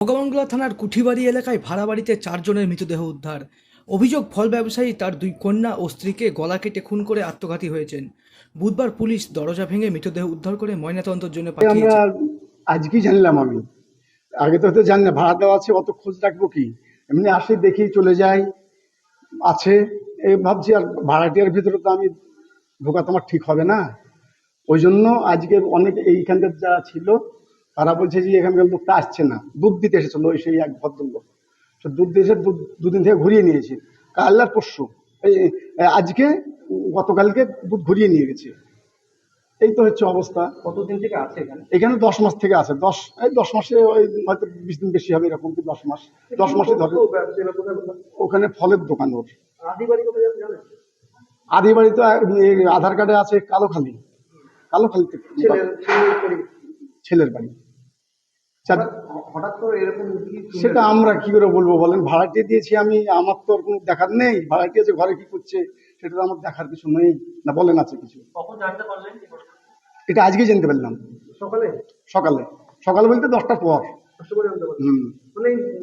ভগবানগোলা থানার কুঠিবাড়ি এলাকায় ভাড়া বাড়িতে 4 জনের মৃতদেহ উদ্ধার। অভিযোগ, ফল ব্যবসায়ী তার 2 কন্যা ও স্ত্রীকে গলা কেটে খুন করে আত্মঘাতী হয়েছেন। বুধবার পুলিশ দরজা ভেঙে মৃতদেহ উদ্ধার করে ময়নাতদন্তের জন্য আমরা পাঠিয়েছে। আজকেই জানলাম। আমি আগে তো হয়তো জানি না, ভাড়া দেওয়া আছে, অত খোঁজ রাখবো কি? এমনি আসি, দেখি, চলে যাই, আছে এই ভাবছি। আর ভাড়াটিয়ার ভিতরে তো আমি ঢোকা তোমার ঠিক হবে না। ওই জন্য আজকে অনেক এইখানকার যারা ছিল তারা বলছে যে এখানকার লোকটা আসছে না। দুধ দিতে এসেছিল ওই সেই এক ভদ্রলোক, সে দুধ দিয়েছে, দুদিন থেকে ঘুরিয়ে নিয়েছে। কাল আর পরশু, এই আজকে গতকালকে দুধ ঘুরিয়ে নিয়ে গেছে। এই তো হচ্ছে অবস্থা। কতদিন থেকে আছে এখানে? এখানে 10 মাস থেকে আছে। 10 মাসে ওই হয়তো 20 দিন বেশি হবে, এরকম কি 10 মাস। 10 মাসে ধরে। ওখানে ফলের দোকান ওর। আদি বাড়ি কোথায় জানেন? আদি বাড়ি তো আধার কার্ডে আছে কালোখালী। কালোখালীতে ছেলের বাড়ি। হঠাৎ করে এরকম সেটা আমরা কি করে বলবো বলেন? ভাড়াটিয়ে দিয়েছি আমি, আমার তো কোনো দেখার নেই। ভাড়াটিয়ে যে ঘরে কি করছে সেটা তো আমার দেখার কিছু নেই না। বলেন আছে কিছু? কখন জানতে পারলেন? এটা আজকেই জানতে পারলাম। সকালে? সকালে। সকালে বলতে 10টার পর। জানতে পারলেন?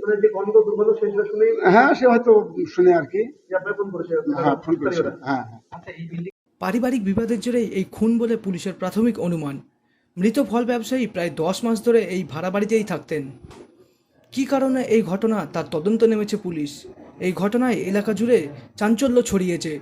মানে যে গন্ধ দুর্গন্ধ সেটা শুনেই? হ্যাঁ, সে হয়তো শুনে আর কি। আপনার ফোন করেছে? হ্যাঁ, ফোন করেছে। হ্যাঁ। আচ্ছা, এই বিল্ডিং পারিবারিক বিবাদের জেরেই এই খুন বলে পুলিশের প্রাথমিক অনুমান। মৃত ফল ব্যবসায়ী প্রায় 10 মাস ধরে এই ভাড়া বাড়িতেই থাকতেন। কী কারণে এই ঘটনা তার তদন্ত নেমেছে পুলিশ। এই ঘটনায় এলাকা জুড়ে চাঞ্চল্য ছড়িয়েছে।